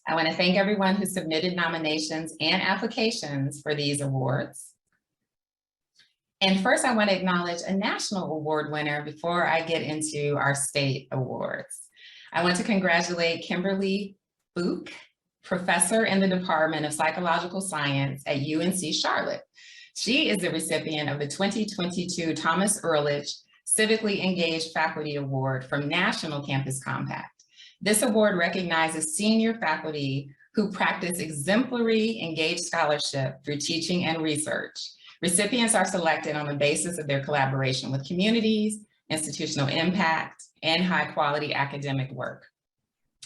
I want to thank everyone who submitted nominations and applications for these awards. And first, I want to acknowledge a national award winner before I get into our state awards. I want to congratulate Kimberly Book, professor in the Department of Psychological Science at UNC Charlotte. She is the recipient of the 2022 Thomas Ehrlich Civically Engaged Faculty Award from National Campus Compact. This award recognizes senior faculty who practice exemplary engaged scholarship through teaching and research. Recipients are selected on the basis of their collaboration with communities, institutional impact, and high-quality academic work.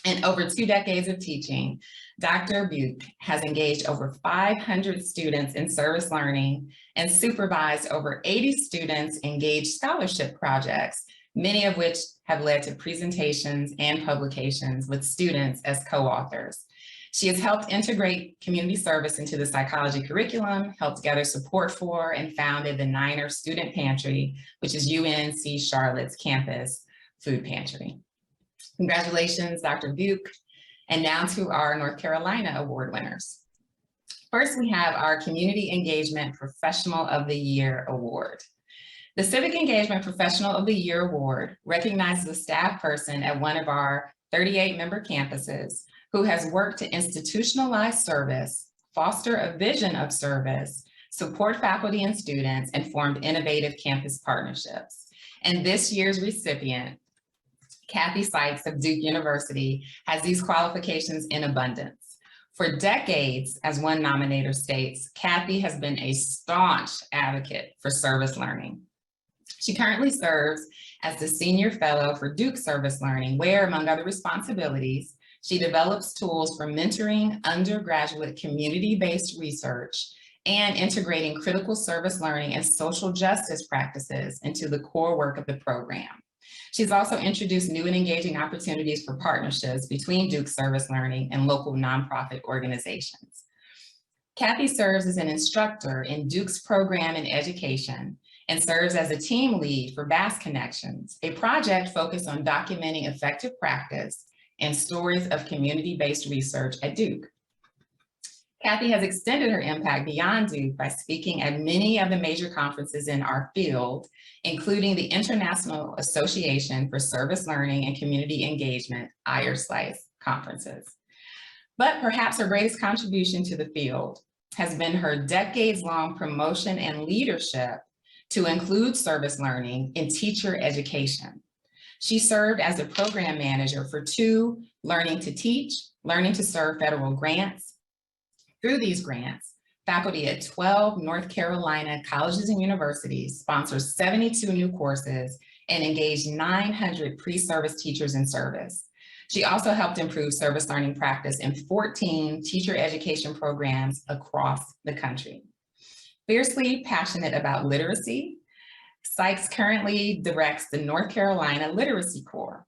In over 2 decades of teaching, Dr. Buke has engaged over 500 students in service learning and supervised over 80 students engaged scholarship projects, many of which have led to presentations and publications with students as co-authors. She has helped integrate community service into the psychology curriculum, helped gather support for, and founded the Niner Student Pantry, which is UNC Charlotte's campus food pantry. Congratulations, Dr. Buke. And now to our North Carolina award winners. First, we have our Community Engagement Professional of the Year Award. The Civic Engagement Professional of the Year Award recognizes a staff person at one of our 38 member campuses who has worked to institutionalize service, foster a vision of service, support faculty and students, and formed innovative campus partnerships. And this year's recipient, Kathy Sykes of Duke University, has these qualifications in abundance. For decades, as one nominator states, Kathy has been a staunch advocate for service learning. She currently serves as the Senior Fellow for Duke Service Learning, where, among other responsibilities, she develops tools for mentoring undergraduate community-based research and integrating critical service learning and social justice practices into the core work of the program. She's also introduced new and engaging opportunities for partnerships between Duke Service Learning and local nonprofit organizations. Kathy serves as an instructor in Duke's program in education and serves as a team lead for Bass Connections, a project focused on documenting effective practice and stories of community-based research at Duke. Kathy has extended her impact beyond Duke by speaking at many of the major conferences in our field, including the International Association for Service Learning and Community Engagement, IRSLICE conferences. But perhaps her greatest contribution to the field has been her decades-long promotion and leadership to include service learning in teacher education. She served as a program manager for 2 Learning to Teach, Learning to Serve federal grants. Through these grants, faculty at 12 North Carolina colleges and universities sponsor 72 new courses and engage 900 pre-service teachers in service. She also helped improve service learning practice in 14 teacher education programs across the country. Fiercely passionate about literacy, Sykes currently directs the North Carolina Literacy Corps,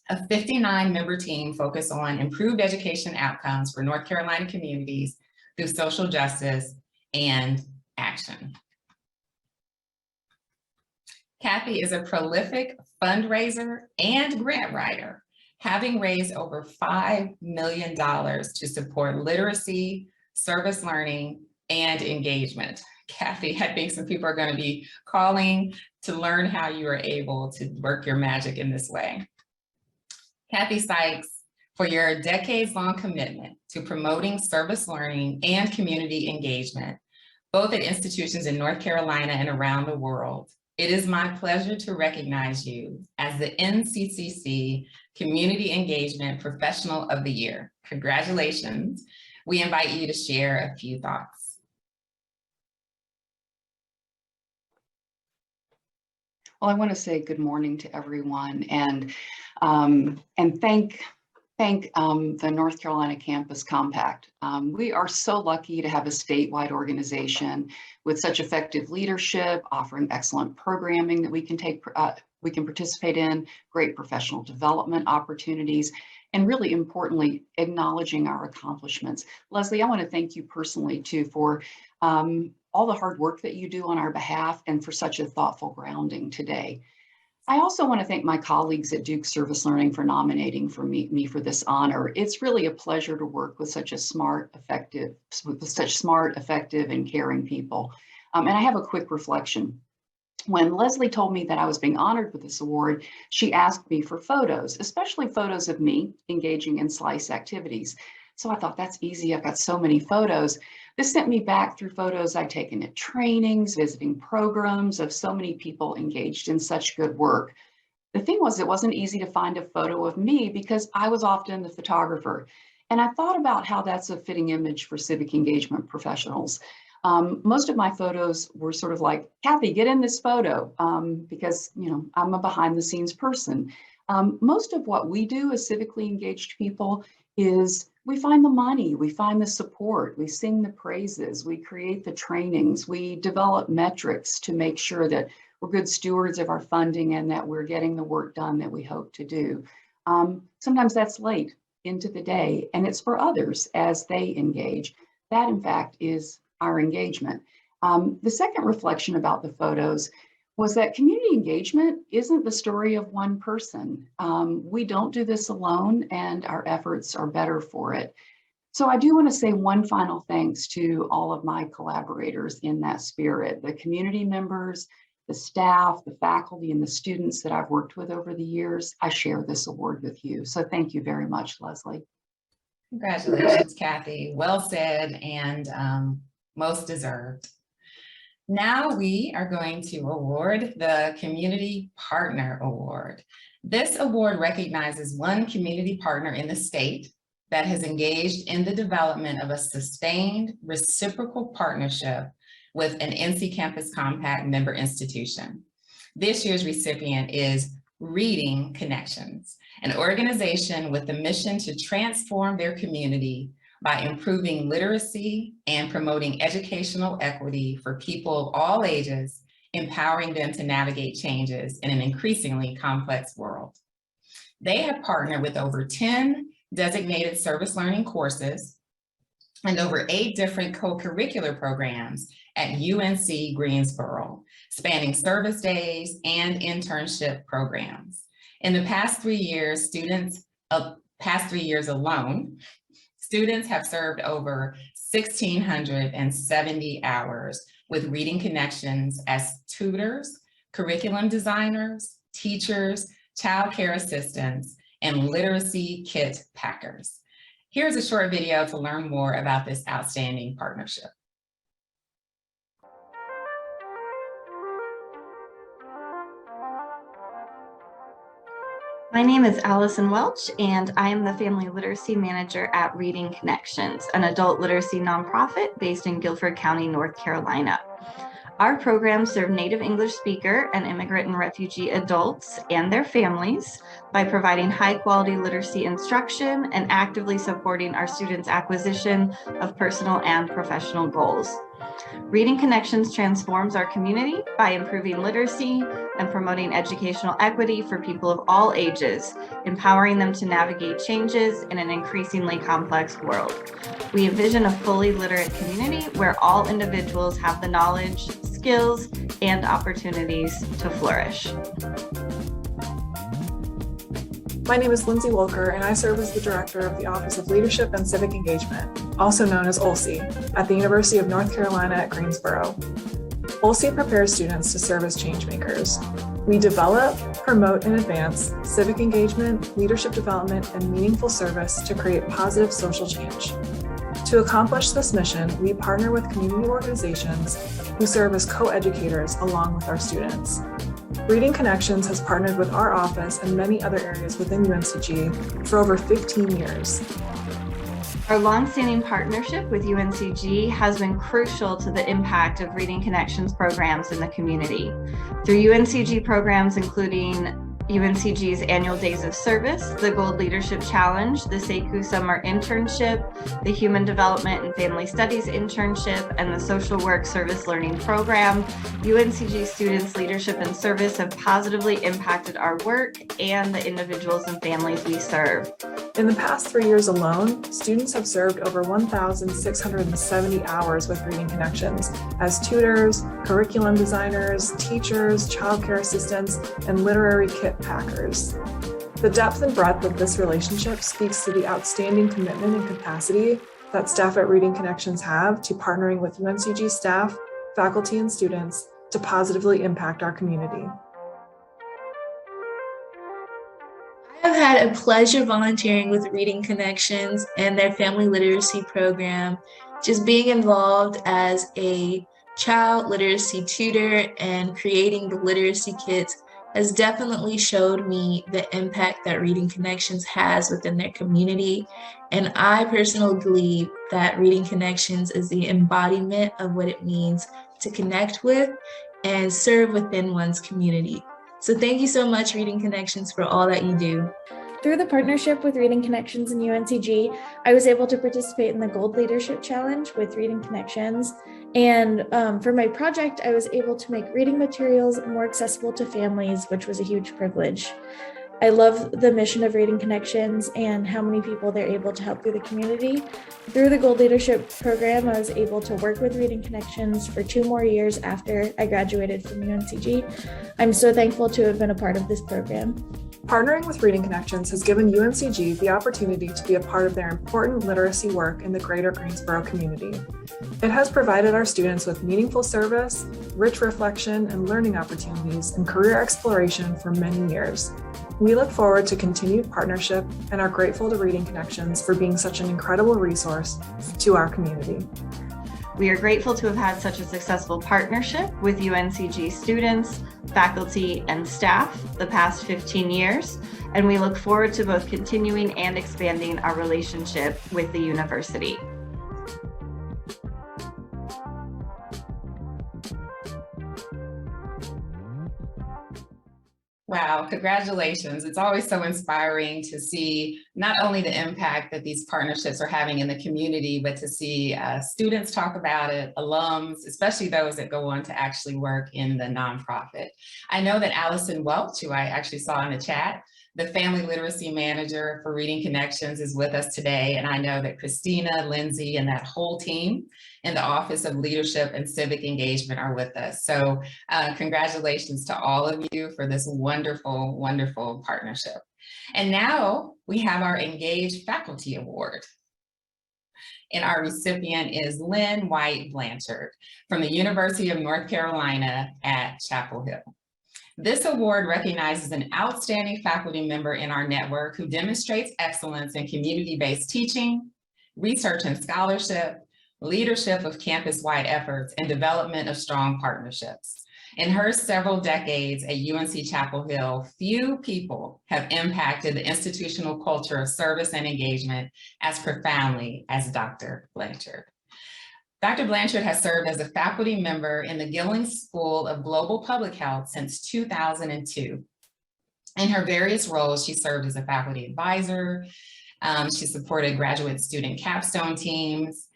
a 59-member team focused on improved education outcomes for North Carolina communities through social justice and action. Kathy is a prolific fundraiser and grant writer, having raised over $5 million to support literacy, service learning, and engagement. Kathy, I think some people are going to be calling to learn how you are able to work your magic in this way. Kathy Sykes, for your decades-long commitment to promoting service learning and community engagement, both at institutions in North Carolina and around the world. It is my pleasure to recognize you as the NCCC Community Engagement Professional of the Year. Congratulations. We invite you to share a few thoughts. Well, I want to say good morning to everyone and thank the North Carolina Campus Compact. We are so lucky to have a statewide organization with such effective leadership, offering excellent programming that we can participate in, great professional development opportunities, and really importantly, acknowledging our accomplishments. Leslie, I want to thank you personally too for all the hard work that you do on our behalf and for such a thoughtful grounding today. I also want to thank my colleagues at Duke Service Learning for nominating for me for this honor. It's really a pleasure to work with such smart, effective, and caring people. And I have a quick reflection. When Leslie told me that I was being honored with this award, she asked me for photos, especially photos of me engaging in SLICE activities. So I thought, that's easy. I've got so many photos. This sent me back through photos I'd taken at trainings, visiting programs of so many people engaged in such good work. The thing was, it wasn't easy to find a photo of me because I was often the photographer. And I thought about how that's a fitting image for civic engagement professionals. Most of my photos were sort of like, Kathy, get in this photo, because I'm a behind the scenes person. Most of what we do as civically engaged people is we find the money, we find the support, we sing the praises, we create the trainings, we develop metrics to make sure that we're good stewards of our funding and that we're getting the work done that we hope to do. Sometimes that's late into the day, and it's for others as they engage. That, in fact, is our engagement. The second reflection about the photos was that community engagement isn't the story of one person. We don't do this alone, and our efforts are better for it. So I do want to say one final thanks to all of my collaborators in that spirit, the community members, the staff, the faculty, and the students that I've worked with over the years. I share this award with you. So thank you very much, Leslie. Congratulations, Kathy. Well said and most deserved. Now we are going to award the Community Partner Award. This award recognizes one community partner in the state that has engaged in the development of a sustained reciprocal partnership with an NC Campus Compact member institution. This year's recipient is Reading Connections, an organization with the mission to transform their community by improving literacy and promoting educational equity for people of all ages, empowering them to navigate changes in an increasingly complex world. They have partnered with over 10 designated service learning courses and over 8 different co-curricular programs at UNC Greensboro, spanning service days and internship programs. In the past 3 years, alone, students have served over 1,670 hours with Reading Connections as tutors, curriculum designers, teachers, child care assistants, and literacy kit packers. Here's a short video to learn more about this outstanding partnership. My name is Allison Welch, and I am the Family Literacy Manager at Reading Connections, an adult literacy nonprofit based in Guilford County, North Carolina. Our programs serve Native English speaker and immigrant and refugee adults and their families by providing high-quality literacy instruction and actively supporting our students' acquisition of personal and professional goals. Reading Connections transforms our community by improving literacy and promoting educational equity for people of all ages, empowering them to navigate changes in an increasingly complex world. We envision a fully literate community where all individuals have the knowledge, skills, and opportunities to flourish. My name is Lindsay Wolker, and I serve as the Director of the Office of Leadership and Civic Engagement, also known as OLCE, at the University of North Carolina at Greensboro. OLCE prepares students to serve as change makers. We develop, promote, and advance civic engagement, leadership development, and meaningful service to create positive social change. To accomplish this mission, we partner with community organizations who serve as co-educators along with our students. Reading Connections has partnered with our office and many other areas within UNCG for over 15 years. Our longstanding partnership with UNCG has been crucial to the impact of Reading Connections programs in the community. Through UNCG programs including UNCG's Annual Days of Service, the Gold Leadership Challenge, the SECU Summer Internship, the Human Development and Family Studies Internship, and the Social Work Service Learning Program, UNCG students' leadership and service have positively impacted our work and the individuals and families we serve. In the past 3 years alone, students have served over 1,670 hours with Reading Connections as tutors, curriculum designers, teachers, childcare assistants, and literary kit packers. The depth and breadth of this relationship speaks to the outstanding commitment and capacity that staff at Reading Connections have to partnering with UNCG staff, faculty, and students to positively impact our community. I've had a pleasure volunteering with Reading Connections and their family literacy program. Just being involved as a child literacy tutor and creating the literacy kits has definitely showed me the impact that Reading Connections has within their community. And I personally believe that Reading Connections is the embodiment of what it means to connect with and serve within one's community. So thank you so much, Reading Connections, for all that you do. Through the partnership with Reading Connections and UNCG, I was able to participate in the Gold Leadership Challenge with Reading Connections. And for my project, I was able to make reading materials more accessible to families, which was a huge privilege. I love the mission of Reading Connections and how many people they're able to help through the community. Through the Gold Leadership Program, I was able to work with Reading Connections for 2 more years after I graduated from UNCG. I'm so thankful to have been a part of this program. Partnering with Reading Connections has given UNCG the opportunity to be a part of their important literacy work in the greater Greensboro community. It has provided our students with meaningful service, rich reflection, and learning opportunities and career exploration for many years. We look forward to continued partnership and are grateful to Reading Connections for being such an incredible resource to our community. We are grateful to have had such a successful partnership with UNCG students, faculty, and staff the past 15 years, and we look forward to both continuing and expanding our relationship with the university. Wow, congratulations. It's always so inspiring to see not only the impact that these partnerships are having in the community, but to see students talk about it, alums, especially those that go on to actually work in the nonprofit. I know that Allison Welch, who I actually saw in the chat, the Family Literacy Manager for Reading Connections, is with us today. And I know that Christina, Lindsay, and that whole team in the Office of Leadership and Civic Engagement are with us. So congratulations to all of you for this wonderful, wonderful partnership. And now we have our Engaged Faculty Award. And our recipient is Lynn White Blanchard from the University of North Carolina at Chapel Hill. This award recognizes an outstanding faculty member in our network who demonstrates excellence in community-based teaching, research and scholarship, leadership of campus-wide efforts, and development of strong partnerships. In her several decades at UNC Chapel Hill, few people have impacted the institutional culture of service and engagement as profoundly as Dr. Blanchard. Dr. Blanchard has served as a faculty member in the Gillings School of Global Public Health since 2002. In her various roles, she served as a faculty advisor. She supported graduate student capstone teams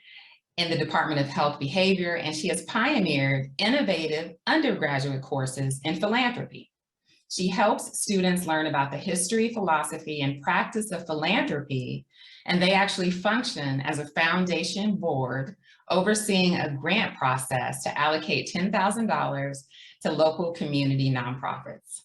in the Department of Health Behavior, and she has pioneered innovative undergraduate courses in philanthropy. She helps students learn about the history, philosophy, and practice of philanthropy, and they actually function as a foundation board overseeing a grant process to allocate $10,000 to local community nonprofits.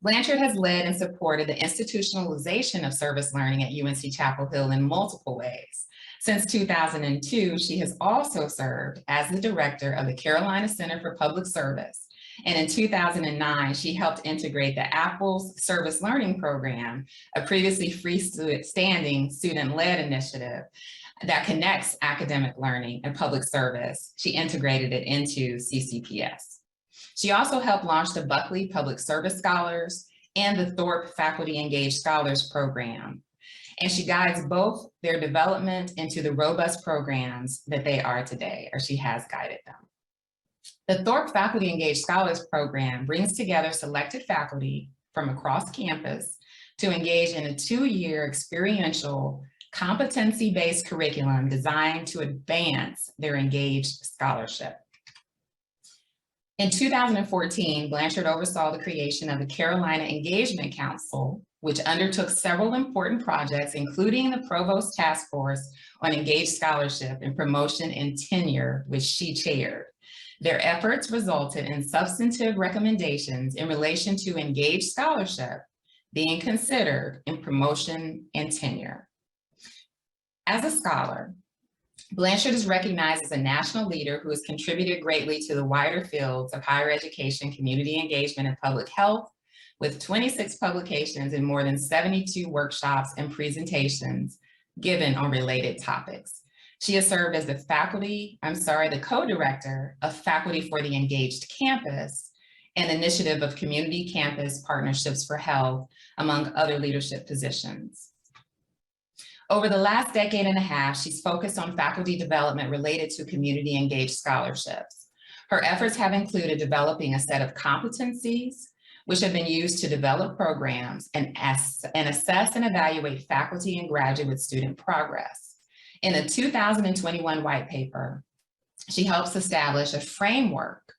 Blanchard has led and supported the institutionalization of service learning at UNC Chapel Hill in multiple ways. Since 2002, she has also served as the director of the Carolina Center for Public Service. And in 2009, she helped integrate the Apple's Service Learning Program, a previously freestanding student-led initiative that connects academic learning and public service. She integrated it into CCPS. She also helped launch the Buckley Public Service Scholars and the Thorpe Faculty Engaged Scholars Program. And she guides both their development into the robust programs that they are today, or she has guided them. The Thorpe Faculty Engaged Scholars Program brings together selected faculty from across campus to engage in a 2-year experiential competency-based curriculum designed to advance their engaged scholarship. In 2014, Blanchard oversaw the creation of the Carolina Engagement Council, which undertook several important projects, including the Provost Task Force on Engaged Scholarship and Promotion and Tenure, which she chaired. Their efforts resulted in substantive recommendations in relation to engaged scholarship being considered in promotion and tenure. As a scholar, Blanchard is recognized as a national leader who has contributed greatly to the wider fields of higher education, community engagement, and public health, with 26 publications and more than 72 workshops and presentations given on related topics. She has served as the co-director of Faculty for the Engaged Campus, an initiative of Community Campus Partnerships for Health, among other leadership positions. Over the last decade and a half, she's focused on faculty development related to community engaged scholarships. Her efforts have included developing a set of competencies which have been used to develop programs and assess and evaluate faculty and graduate student progress. In a 2021 white paper, she helps establish a framework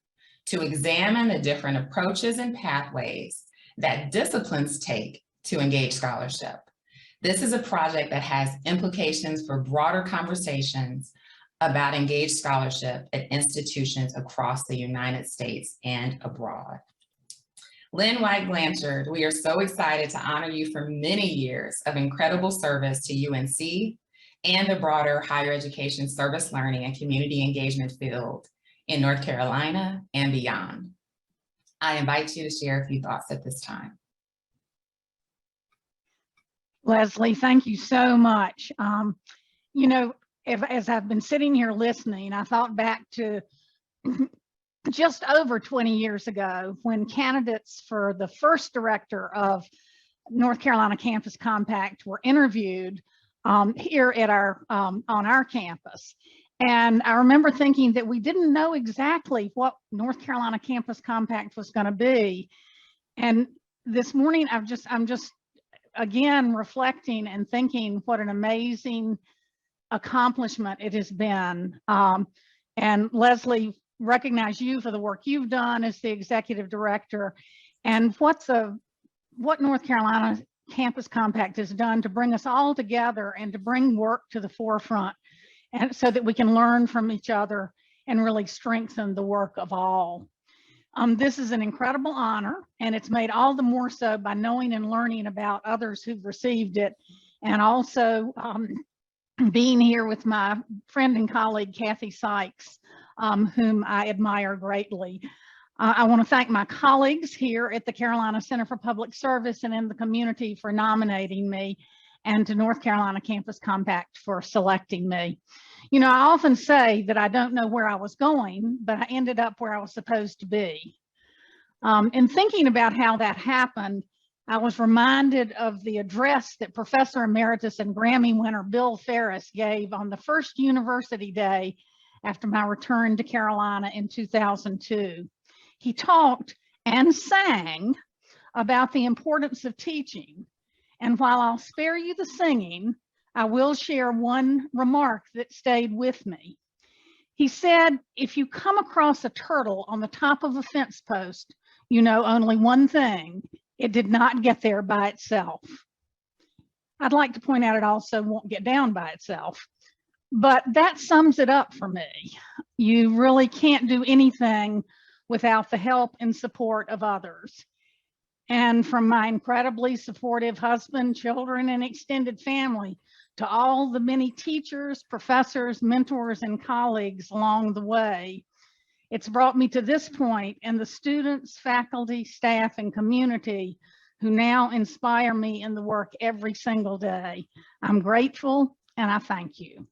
to examine the different approaches and pathways that disciplines take to engage scholarship. This is a project that has implications for broader conversations about engaged scholarship at institutions across the United States and abroad. Lynn White Blanchard, we are so excited to honor you for many years of incredible service to UNC and the broader higher education service learning and community engagement field in North Carolina and beyond. I invite you to share a few thoughts at this time. Leslie, thank you so much. You know, as I've been sitting here listening, I thought back to just over 20 years ago when candidates for the first director of North Carolina Campus Compact were interviewed here at on our campus. And I remember thinking that we didn't know exactly what North Carolina Campus Compact was going to be. And this morning, I'm just again reflecting and thinking what an amazing accomplishment it has been. And Leslie, recognize you for the work you've done as the executive director, and what North Carolina Campus Compact has done to bring us all together and to bring work to the forefront, and so that we can learn from each other and really strengthen the work of all. This is an incredible honor, and it's made all the more so by knowing and learning about others who've received it, and also being here with my friend and colleague, Kathy Sykes, whom I admire greatly. I want to thank my colleagues here at the Carolina Center for Public Service and in the community for nominating me, and to North Carolina Campus Compact for selecting me. You know, I often say that I don't know where I was going, but I ended up where I was supposed to be. In thinking about how that happened, I was reminded of the address that Professor Emeritus and Grammy winner Bill Ferris gave on the first University Day after my return to Carolina in 2002. He talked and sang about the importance of teaching. And while I'll spare you the singing, I will share one remark that stayed with me. He said, if you come across a turtle on the top of a fence post, you know only one thing: it did not get there by itself. I'd like to point out it also won't get down by itself, but that sums it up for me. You really can't do anything without the help and support of others. And from my incredibly supportive husband, children, and extended family, to all the many teachers, professors, mentors, and colleagues along the way, it's brought me to this point, and the students, faculty, staff, and community who now inspire me in the work every single day. I'm grateful, and I thank you.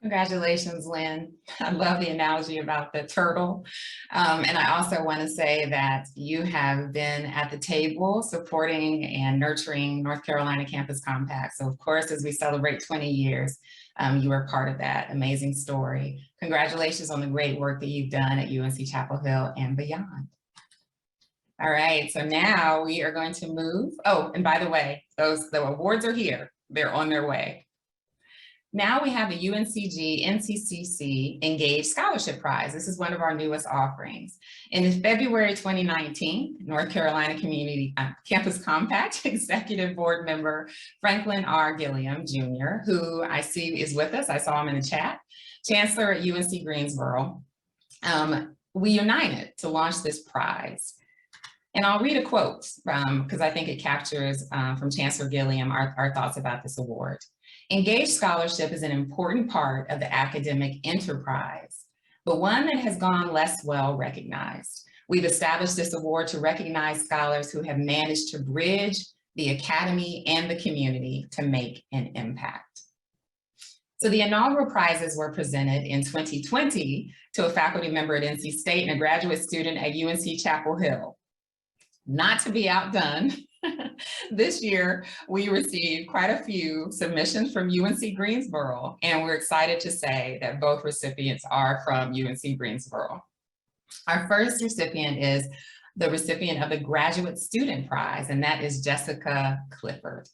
Congratulations, Lynn. I love the analogy about the turtle. And I also want to say that you have been at the table supporting and nurturing North Carolina Campus Compact. So of course, as we celebrate 20 years, you are part of that amazing story. Congratulations on the great work that you've done at UNC Chapel Hill and beyond. All right, so now we are going to move. Oh, and by the way, the awards are here. They're on their way. Now we have the UNCG NCCC Engage Scholarship Prize. This is one of our newest offerings. And in February 2019, North Carolina Community Campus Compact Executive Board Member Franklin R. Gilliam Jr., who I see is with us, I saw him in the chat, Chancellor at UNC Greensboro, we united to launch this prize. And I'll read a quote because I think it captures from Chancellor Gilliam our thoughts about this award. Engaged scholarship is an important part of the academic enterprise, but one that has gone less well recognized. We've established this award to recognize scholars who have managed to bridge the academy and the community to make an impact. So the inaugural prizes were presented in 2020 to a faculty member at NC State and a graduate student at UNC Chapel Hill. Not to be outdone, this year we received quite a few submissions from UNC Greensboro, and we're excited to say that both recipients are from UNC Greensboro. Our first recipient is the recipient of the Graduate Student Prize, and that is Jessica Clifford.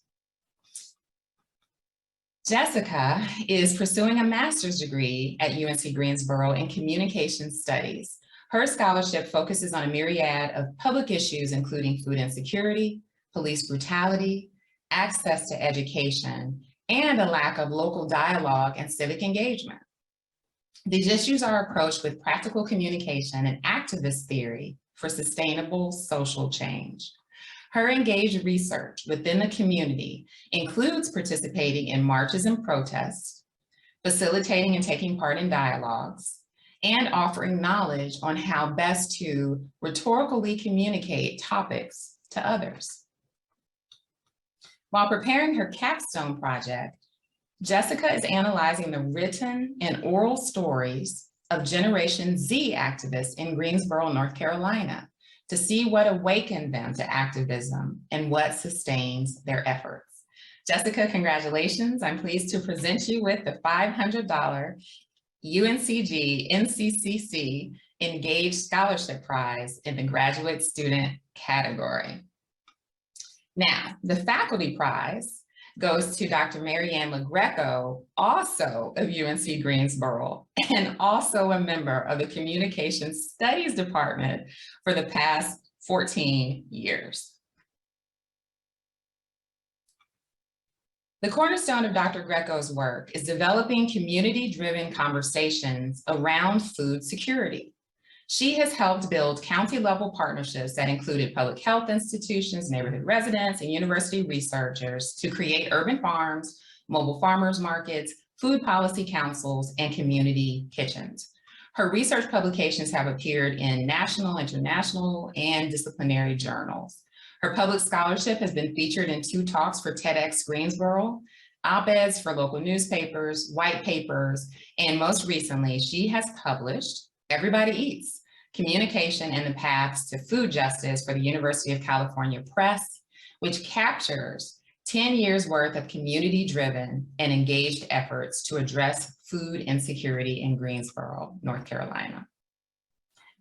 Jessica is pursuing a master's degree at UNC Greensboro in Communication Studies. Her scholarship focuses on a myriad of public issues, including food insecurity, police brutality, access to education, and a lack of local dialogue and civic engagement. These issues are approached with practical communication and activist theory for sustainable social change. Her engaged research within the community includes participating in marches and protests, facilitating and taking part in dialogues, and offering knowledge on how best to rhetorically communicate topics to others. While preparing her capstone project, Jessica is analyzing the written and oral stories of Generation Z activists in Greensboro, North Carolina, to see what awakened them to activism and what sustains their efforts. Jessica, congratulations. I'm pleased to present you with the $500 UNCG NCCC Engaged Scholarship Prize in the Graduate Student category. Now, the faculty prize goes to Dr. Marianne LaGreco, also of UNC Greensboro, and also a member of the Communication Studies Department for the past 14 years. The cornerstone of Dr. Greco's work is developing community-driven conversations around food security. She has helped build county-level partnerships that included public health institutions, neighborhood residents, and university researchers to create urban farms, mobile farmers markets, food policy councils, and community kitchens. Her research publications have appeared in national, international, and disciplinary journals. Her public scholarship has been featured in 2 talks for TEDx Greensboro, op-eds for local newspapers, white papers, and most recently, she has published Everybody Eats, Communication and the Paths to Food Justice for the University of California Press, which captures 10 years worth of community-driven and engaged efforts to address food insecurity in Greensboro, North Carolina.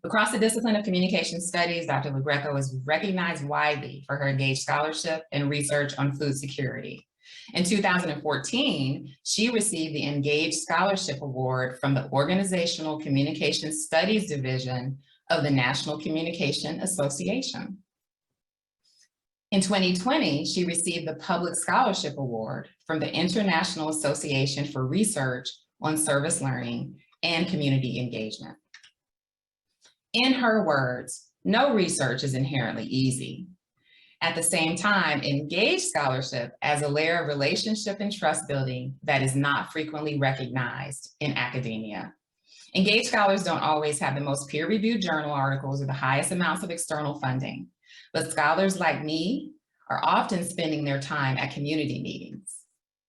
Across the discipline of communication studies, Dr. LaGreco is recognized widely for her engaged scholarship and research on food security. In 2014, she received the Engaged Scholarship Award from the Organizational Communication Studies Division of the National Communication Association. In 2020, she received the Public Scholarship Award from the International Association for Research on Service Learning and Community Engagement. In her words, no research is inherently easy. At the same time, engaged scholarship as a layer of relationship and trust building that is not frequently recognized in academia. Engaged scholars don't always have the most peer-reviewed journal articles or the highest amounts of external funding, but scholars like me are often spending their time at community meetings.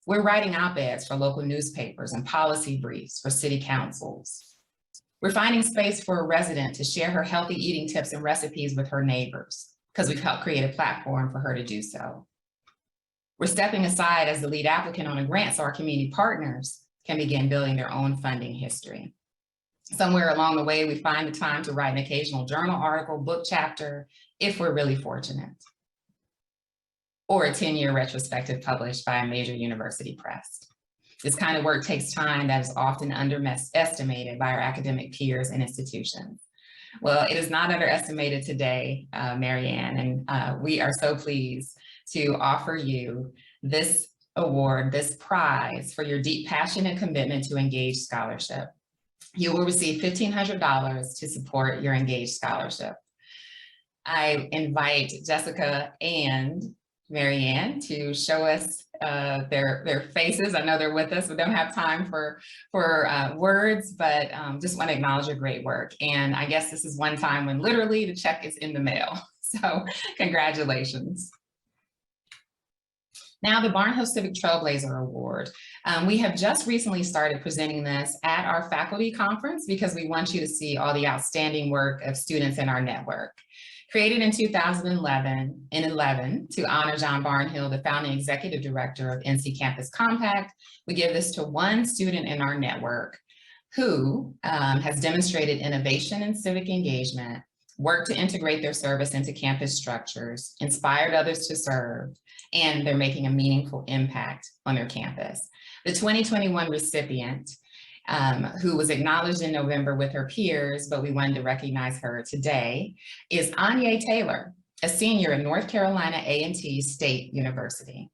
We're writing op-eds for local newspapers and policy briefs for city councils. We're finding space for a resident to share her healthy eating tips and recipes with her neighbors, because we've helped create a platform for her to do so. We're stepping aside as the lead applicant on a grant so our community partners can begin building their own funding history. Somewhere along the way, we find the time to write an occasional journal article, book chapter, if we're really fortunate, or a 10-year retrospective published by a major university press. This kind of work takes time that is often underestimated by our academic peers and institutions. Well, it is not underestimated today, Mary Ann, and we are so pleased to offer you this award, this prize for your deep passion and commitment to Engage Scholarship. You will receive $1,500 to support your Engage Scholarship. I invite Jessica and Mary Ann to show us their faces. I know they're with us. We don't have time for words, but just want to acknowledge your great work. And I guess this is one time when literally the check is in the mail. So congratulations. Now the Barnhill Civic Trailblazer Award. We have just recently started presenting this at our faculty conference because we want you to see all the outstanding work of students in our network. Created in 2011 to honor John Barnhill, the founding executive director of NC Campus Compact, we give this to one student in our network who has demonstrated innovation in civic engagement, worked to integrate their service into campus structures, inspired others to serve, and they're making a meaningful impact on their campus. The 2021 recipient, who was acknowledged in November with her peers, but we wanted to recognize her today, is Anya Taylor, a senior at North Carolina A&T State University.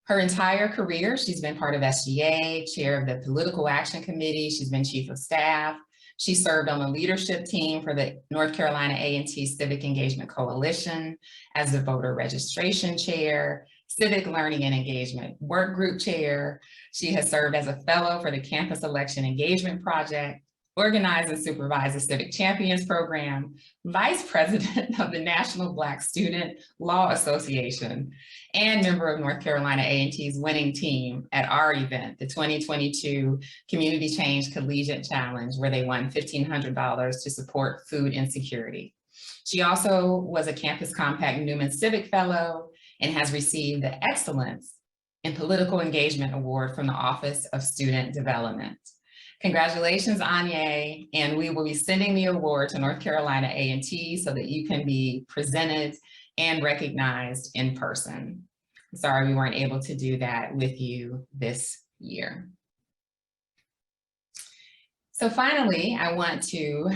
Her entire career, she's been part of SGA, chair of the Political Action Committee, she's been chief of staff, she served on the leadership team for the North Carolina A&T Civic Engagement Coalition as the voter registration chair, Civic Learning and Engagement Work Group Chair. She has served as a fellow for the Campus Election Engagement Project, organized and supervised the Civic Champions Program, vice president of the National Black Student Law Association, and member of North Carolina A&T's winning team at our event, the 2022 Community Change Collegiate Challenge, where they won $1,500 to support food insecurity. She also was a Campus Compact Newman Civic Fellow and has received the Excellence in Political Engagement Award from the Office of Student Development. Congratulations, Anya, and we will be sending the award to North Carolina A&T so that you can be presented and recognized in person. Sorry we weren't able to do that with you this year. So finally, I want to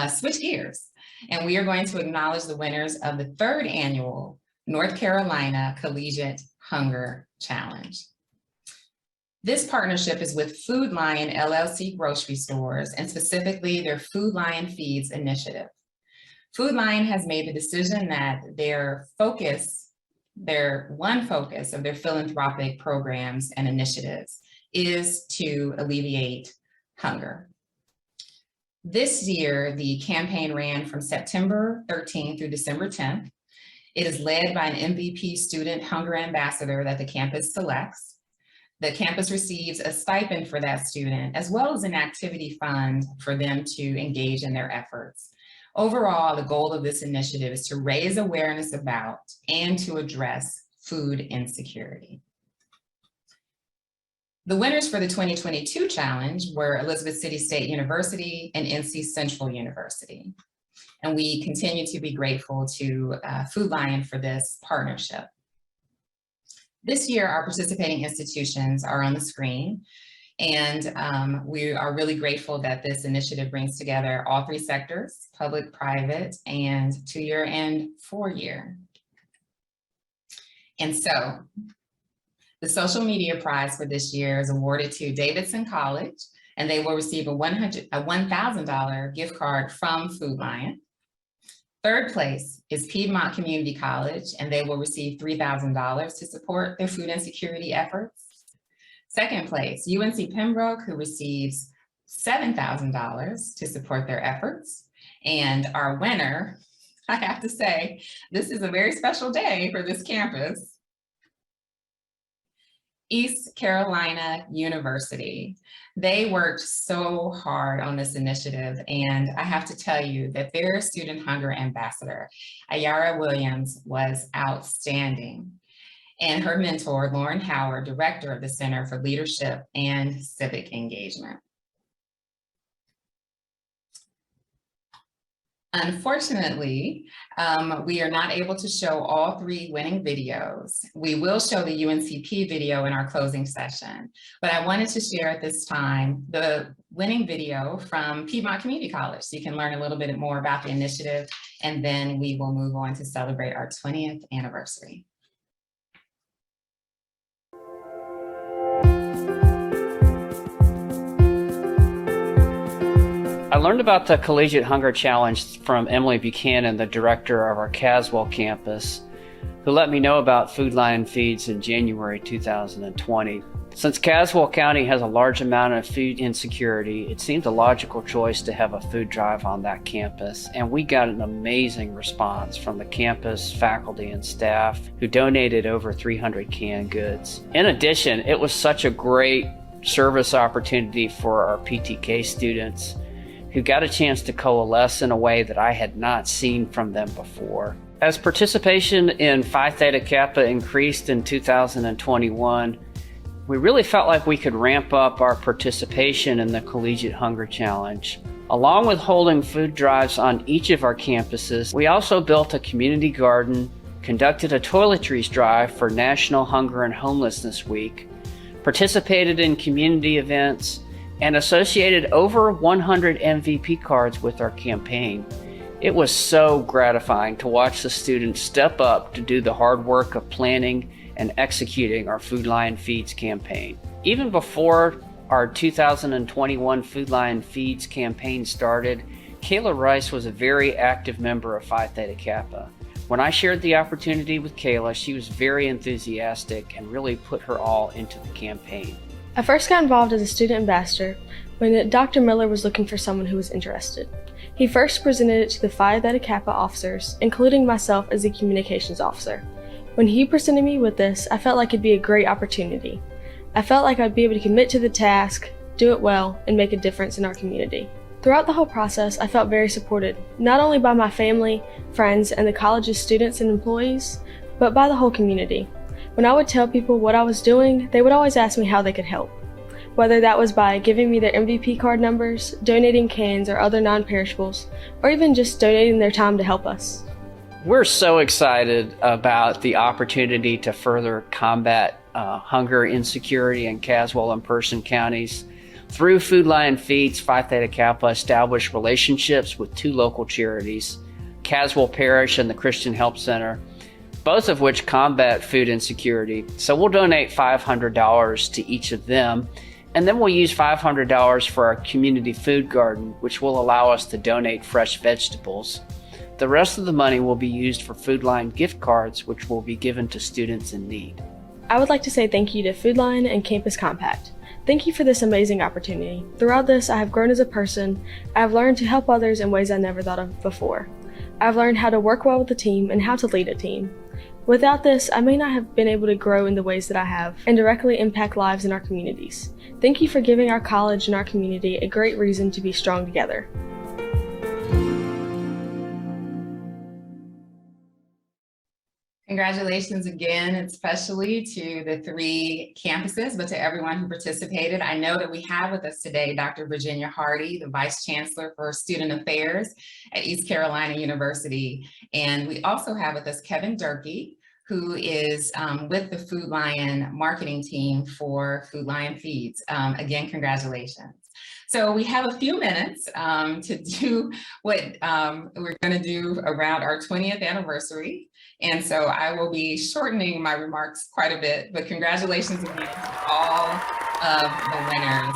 switch gears, and we are going to acknowledge the winners of the 3rd annual North Carolina Collegiate Hunger Challenge. This partnership is with Food Lion LLC grocery stores, and specifically their Food Lion Feeds initiative. Food Lion has made the decision that their one focus of their philanthropic programs and initiatives is to alleviate hunger. This year, the campaign ran from September 13th through December 10th. It is led by an MVP student hunger ambassador that the campus selects. The campus receives a stipend for that student, as well as an activity fund for them to engage in their efforts. Overall, the goal of this initiative is to raise awareness about and to address food insecurity. The winners for the 2022 challenge were Elizabeth City State University and NC Central University. And we continue to be grateful to Food Lion for this partnership. This year, our participating institutions are on the screen, and we are really grateful that this initiative brings together all 3 sectors, public, private, and 2-year and 4-year. And so, the social media prize for this year is awarded to Davidson College, and they will receive a $1,000 gift card from Food Lion. 3rd place is Piedmont Community College, and they will receive $3,000 to support their food insecurity efforts. 2nd place, UNC Pembroke, who receives $7,000 to support their efforts. And our winner, I have to say, this is a very special day for this campus. East Carolina University. They worked so hard on this initiative, and I have to tell you that their student hunger ambassador, Ayara Williams, was outstanding. And her mentor, Lauren Howard, director of the Center for Leadership and Civic Engagement. Unfortunately, we are not able to show all 3 winning videos. We will show the UNCP video in our closing session, but I wanted to share at this time the winning video from Piedmont Community College, so you can learn a little bit more about the initiative, and then we will move on to celebrate our 20th anniversary. I learned about the Collegiate Hunger Challenge from Emily Buchanan, the director of our Caswell campus, who let me know about Food Lion Feeds in January 2020. Since Caswell County has a large amount of food insecurity, it seemed a logical choice to have a food drive on that campus, and we got an amazing response from the campus faculty and staff who donated over 300 canned goods. In addition, it was such a great service opportunity for our PTK students who got a chance to coalesce in a way that I had not seen from them before. As participation in Phi Theta Kappa increased in 2021, we really felt like we could ramp up our participation in the Collegiate Hunger Challenge. Along with holding food drives on each of our campuses, we also built a community garden, conducted a toiletries drive for National Hunger and Homelessness Week, participated in community events, and associated over 100 MVP cards with our campaign. It was so gratifying to watch the students step up to do the hard work of planning and executing our Food Lion Feeds campaign. Even before our 2021 Food Lion Feeds campaign started, Kayla Rice was a very active member of Phi Theta Kappa. When I shared the opportunity with Kayla, she was very enthusiastic and really put her all into the campaign. I first got involved as a student ambassador when Dr. Miller was looking for someone who was interested. He first presented it to the Phi Theta Kappa officers, including myself as the communications officer. When he presented me with this, I felt like it'd be a great opportunity. I felt like I'd be able to commit to the task, do it well, and make a difference in our community. Throughout the whole process, I felt very supported, not only by my family, friends, and the college's students and employees, but by the whole community. When I would tell people what I was doing, they would always ask me how they could help. Whether that was by giving me their MVP card numbers, donating cans or other non-perishables, or even just donating their time to help us. We're so excited about the opportunity to further combat hunger insecurity in Caswell and Person counties. Through Food Lion Feeds, Phi Theta Kappa established relationships with 2 local charities, Caswell Parish and the Christian Help Center, both of which combat food insecurity. So we'll donate $500 to each of them, and then we'll use $500 for our community food garden, which will allow us to donate fresh vegetables. The rest of the money will be used for Food Lion gift cards, which will be given to students in need. I would like to say thank you to Food Lion and Campus Compact. Thank you for this amazing opportunity. Throughout this, I have grown as a person. I have learned to help others in ways I never thought of before. I've learned how to work well with a team and how to lead a team. Without this, I may not have been able to grow in the ways that I have and directly impact lives in our communities. Thank you for giving our college and our community a great reason to be strong together. Congratulations again, especially to the 3 campuses, but to everyone who participated. I know that we have with us today Dr. Virginia Hardy, the Vice Chancellor for Student Affairs at East Carolina University. And we also have with us Kevin Durkee, who is with the Food Lion marketing team for Food Lion Feeds. Again, congratulations. So we have a few minutes to do what we're going to do around our 20th anniversary. And so I will be shortening my remarks quite a bit, but congratulations again to all of the winners.